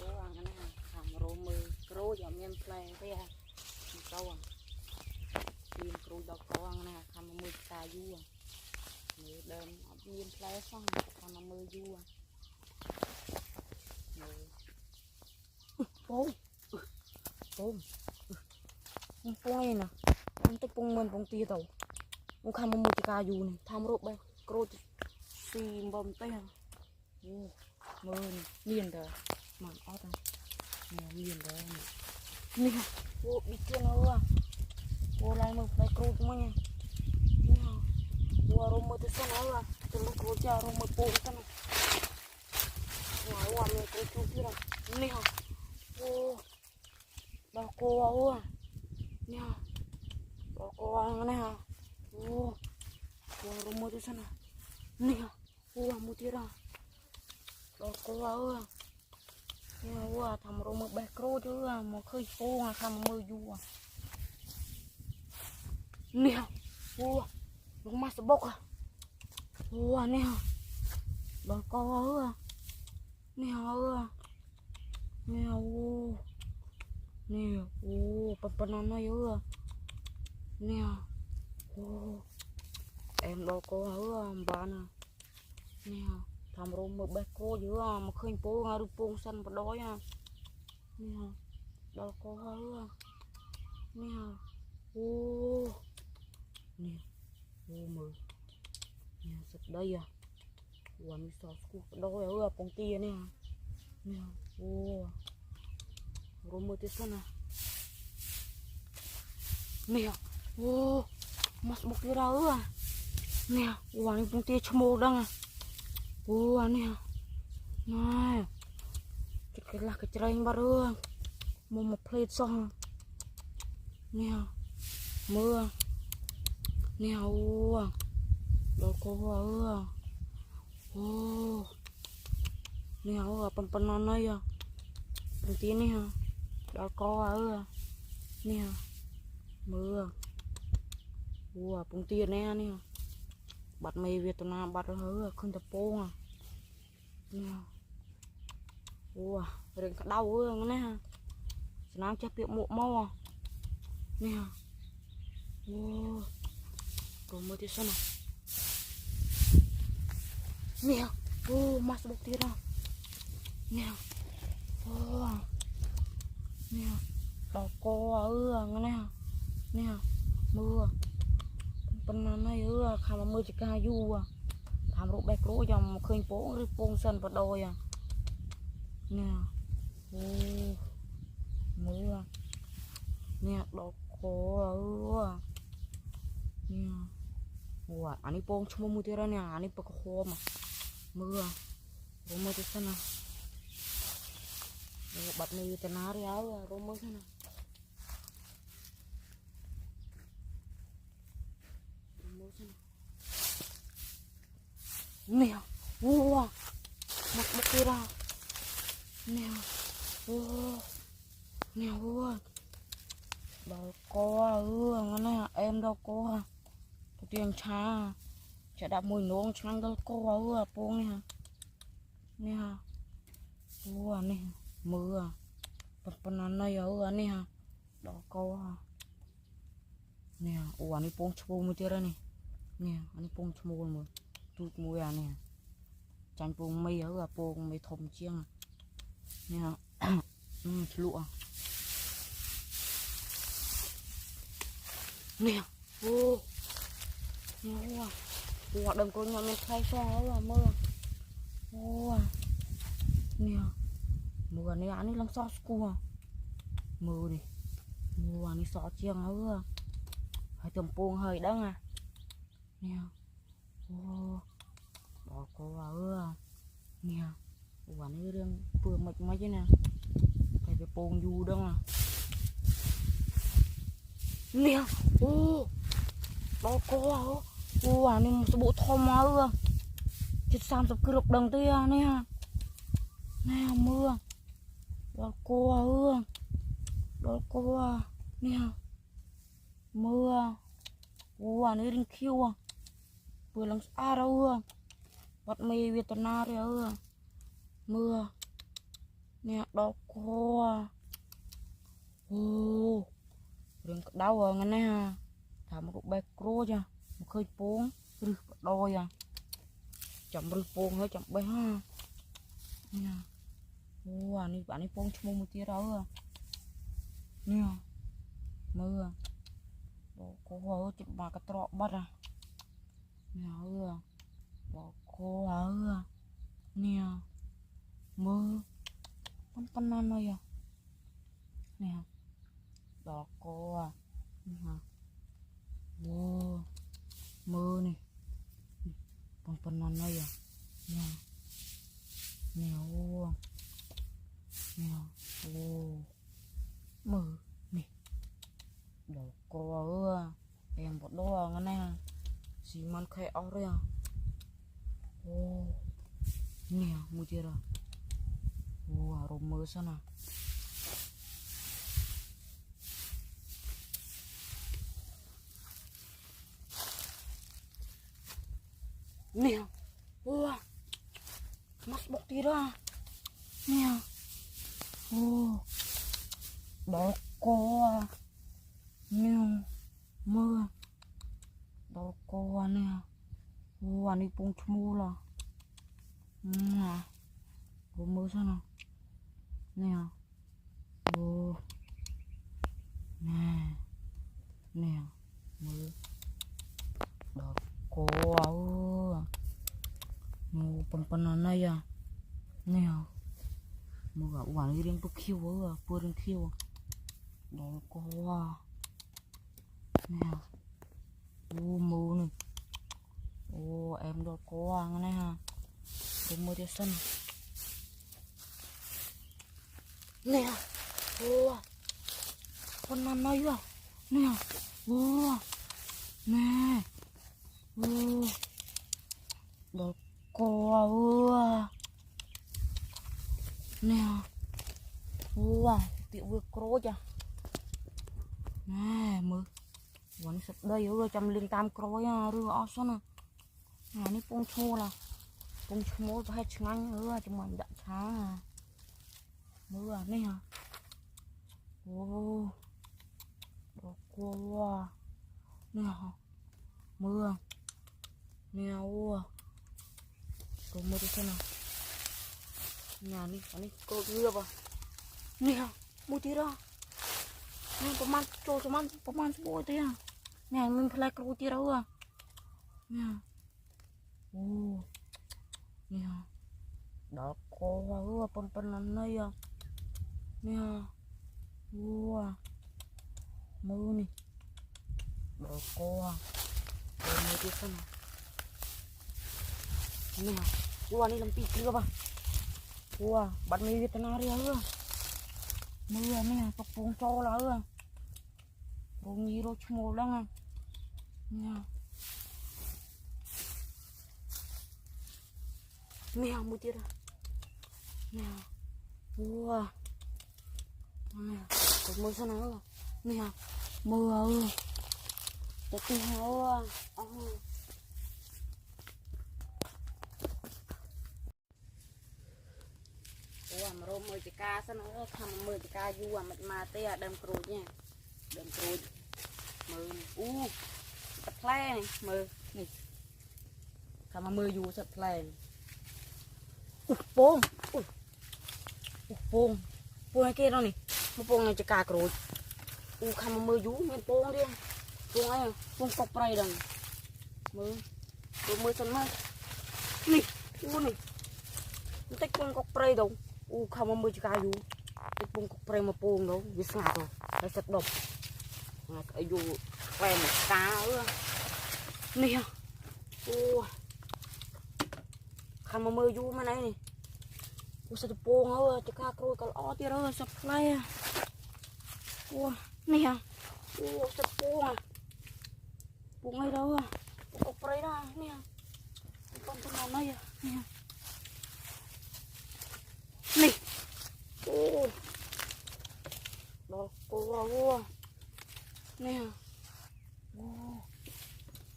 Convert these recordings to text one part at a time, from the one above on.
Cô ăn cái này làm rô mơ rô giờ miên play thế à câu à miên rô đâu câu ăn này làm mơ ta du à người đơn miên play xong làm mơ du à bông bông bông nè anh tới bông mình bông tia tàu bông khăm mơ ta du này tham rô bay rô xì bông tay mơ miên đời mà ót à miên đời nè ô bị kia nó ô lại một bài cột mà nha ô rồi một cái sao nó từ lúc cột ra rồi một bộ cái này ngoài ô mình cái cột kia nè ô bao cô ô nè bao cô ăn nè ô rồi một cái sao nè ô một cái ra bao cô ô nè ô thầm rồi một bài cột chứ mà khơi phô à khăm mưa du nè ô lúc mà sẽ bốc à ô nè bao cô ô nè ô nè ô nè ô papan nó yếu nè ô em bao cô hứa bạn nè thầm rồi một bài cô giữa mà khơi phố ngay được buông sân và đói à nè bao cô hứa nè ô nè ô mờ nè sạch đây à quần sọt cu đói ở phong tia nè nè ô rồi mưa tới sân à nè ô mắt bốc kia ra à nè quần phong tia chmô đang à ô nè này cái là cái train baru mau một plate xong nè mưa nè ô đâu có ô nè ô pan này à bên tí nè đâu có nè mưa ô bên tí nè nè bắt mày Việt Nam bắt hứa không tập po à nè ô rồi cả đau nè sáng chắc việc mộ mau nè ô rồi mới đi xem nào nè ô mas bốc tia ra nè ô nè đỏ co nè nè mưa bên này khám mưa chỉ ca du à tham rụng bẹt rỗ dòng khơi phố rồi phong sân vào đôi à nè ô mưa nè đỏ co nè wah ani pong cuma mutiara nih ani pakai homa mưa rumah di sana bat nih tenari aja rumah sana nih wah mak mutiara nih nih wah đâu có nè em đâu có tiền cha chả đạp mùi nón trắng đâu có buông nè nè ua nè mưa pan này nè đó có nè ua này buông chua mùi tira nè nè anh buông chua mùi tụt mùi nè chanh buông mây buông mây thom chiang nè lụa nè ô wow đừng có nhọn mình thay cho mưa wow nè mưa này anh làm sao cua mưa đi mưa này xỏ chiang nữa hơi tầm buông hơi đắng à nè wow đó có nè quả này đang vừa mệt mấy chứ nè phải cái buông du đắng à nè ô đó có wah ini masuk buk thoma chít sam sập cửa đằng tây nè nè mưa đó có nè mưa wah ini ring kêu vừa làm sao đâu bắt mì Việt Nam rồi mưa nè đỏ co ô rừng đau rồi nghe nè thả một độ bẹt cua cha một khơi cuốn rư đôi à chậm rư cuốn hơi chậm bé ha nè ô anh bạn ấy cuốn chung một tí đó nè mưa đỏ co chụp mà cái trọ bắt à nè đỏ co nè mưa con non thôi à nè đỏ co nè wow mưa này con non thôi à nè nè wow nè wow mưa này đỏ co em một đôi nghe nè xì man khai áo rồi à wow nè mua chưa rồi wow rồi mưa sao nào nè wow mắt bọc tí ra nè wow đỏ co nè mưa đỏ co nè wow anh đi bông chmu là nè rồi mưa sao nào nè wow nè nè mưa đỏ co mau pempenan ya nih mau gak uang riêng tôi khiêu vừa riêng khiêu đó có nè mù này em đó có cái này ha tôi mua cho sân nè con non nói à nè nè đó có nè tiểu vừa cro cha nè mưa vẫn sập đây rồi trăm liên tam cro nha rồi ở số nè nè ní pung chua là pung chua phải ngang nữa cho mình đặng sáng mưa nè đó có nè mưa nè rồi mưa đi xem nào nhà này có gưa vào nè mua tí ra nèประมาณ bôi thế à nè mình phải cái tí đâu à nè nè đó có pon lần này à nè mưa này đó có rồi mưa đi xem nào nè này làm pi chưa ba bắt mi veterinary mưa nè tập trung cho là rồi nhiều rồi chmô lắm nè nè mua chưa nè nè còn mưa sao nào nè mưa tập trung hao mà rôm mười chỉ ca sao nó thầm 10 chỉ ca du mà tê đâm cừu nha đâm cừu mười sập phe này mười này thầm 10 du sập phe pong pong kia đó này pong này chỉ ca cừu thầm 10 du miền pong đi pong ấy pong cọc pray đằng mười sân mai này này tích pong cọc pray đâu không mới cái dù cái bông cục prey mà bông đâu biết ngạt rồi cái sạch độc cái dù quen cá nè không mơ dù mà này này sạch bông đâu cho cá rồi còn ó tia rồi sạch này nè sạch bông bông ấy đâu cục prey đó nè con nào này nè nè đó cô nè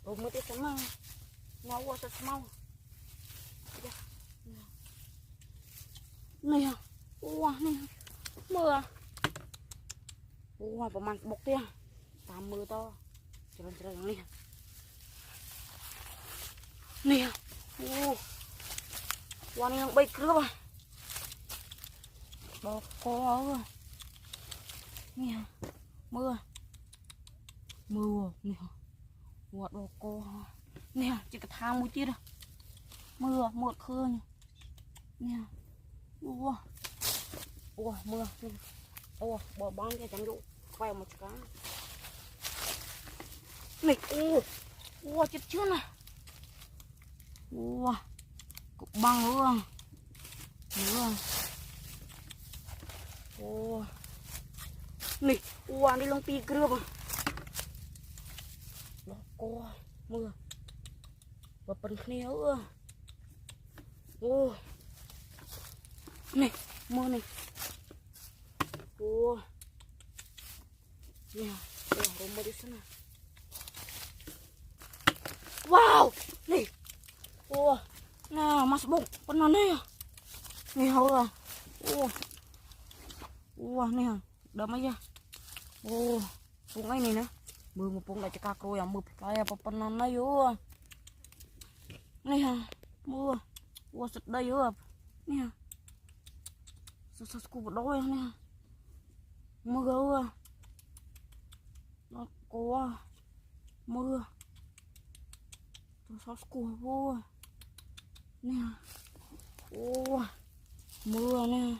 rồi mới tiếp mà mau qua sao mau nè Wow, peman bok dia. Tamu to. Jalan-jalan nih. Nih. Warna yang baik kerap ah. Boko. Nih. Mưa. Mưa nih. Quạt boko. Nih, chỉ cái thang mũi tiết à. Mưa, một khơi. Nih. Wow. Wow, mưa. Ồ, bỏ bóng cái chẳng dụ. Quay một cái. Này, chết chưa nè. Cục băng luôn. Này, đi lông pi cướp à. Đó, mưa. Và phần khéo. Này, mưa này. Nè, rồi mưa đi xuống nào. Wow, nih, nah mas bung, pernah nih, nih Allah, nih, damai ya, pungai nih nih, mưa pung lại cakak rồi, mưa phải apa pernah nih nih, mưa, sệt đây nih, susku berdoa nih, mưa nó mưa. Sosku nè, mưa nè,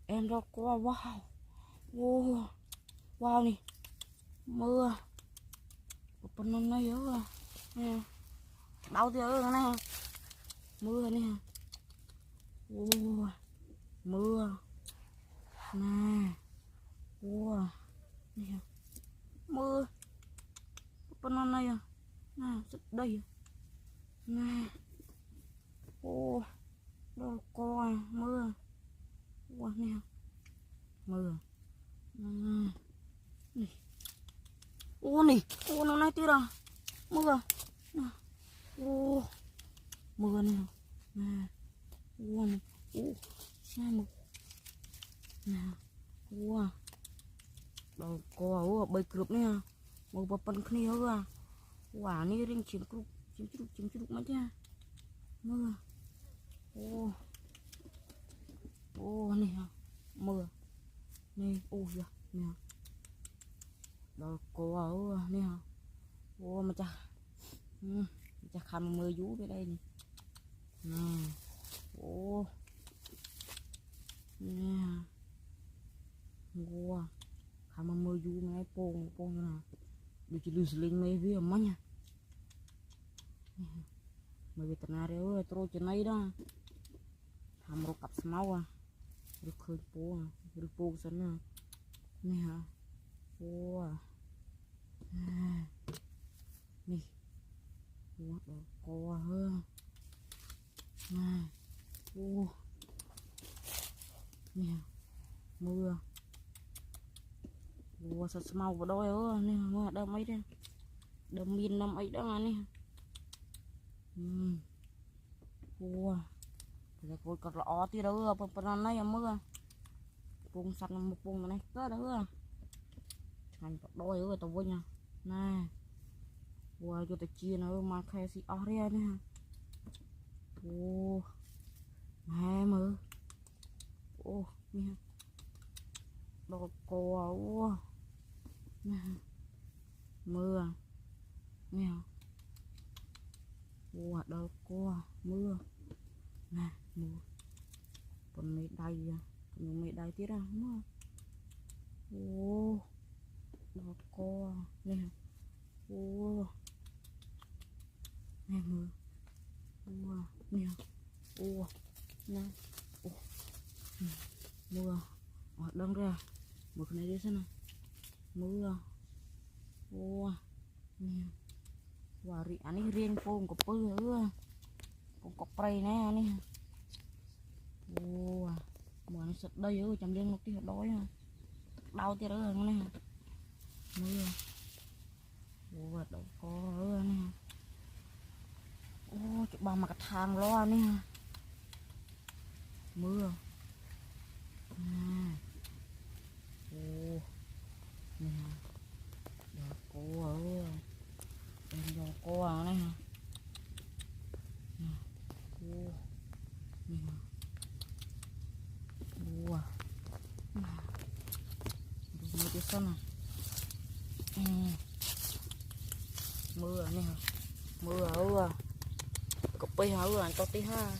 em đó quá wow nè, mưa, bên nó này nè, đau thì nè, mưa nè, mưa nè, nè, mưa, bên nó này nè, rất đây nè, đâu coi mưa, nè, mưa, nè, nó này tí ra, mưa, mưa nè, nè, sao mưa, nè, đâu coi bay cướp nè, mưa bập bần khné quả này riêng chìm chục mấy nha mưa này mưa này giờ nè đó cô ở nè mà cha khăn mưa vú bên đây nè nè khăn mưa vú ngay pong nè đi chỉ lưu sling mấy với mà nha mày bị tận ơi trôi trên này đó tham rô cặp máu à được khơi po sẵn nè hả nè đó co hơn nè nè mưa sạch màu vào đôi nè mưa đâm mấy đây đâm miên năm ấy đó nè rồi coi còn rõ tí đâu phần này mưa vùng sạch một vùng này có đó thành đôi rồi tao vui nha nè cho tao chia nó mà khai xì ở đây nè nè mưa nè đồ cô nè mưa nè đâu cô mưa nè mưa còn mấy đầy tí ra mưa đâu cô nè nè mưa nè nè mưa đâm ra một này đi xem nào mưa nè ri ani riêng pong của pư con cọc prey nè nè mà nó sụt đây chầm riêng một tí đói đau tí đó nè mưa đâu có nè chụp ba mà cái thang lo nè mưa Giò co này hả? Wow. Mấy cái sân này. Mưa này hả? Mưa hả? Cục bi hả? Anh to tí ha.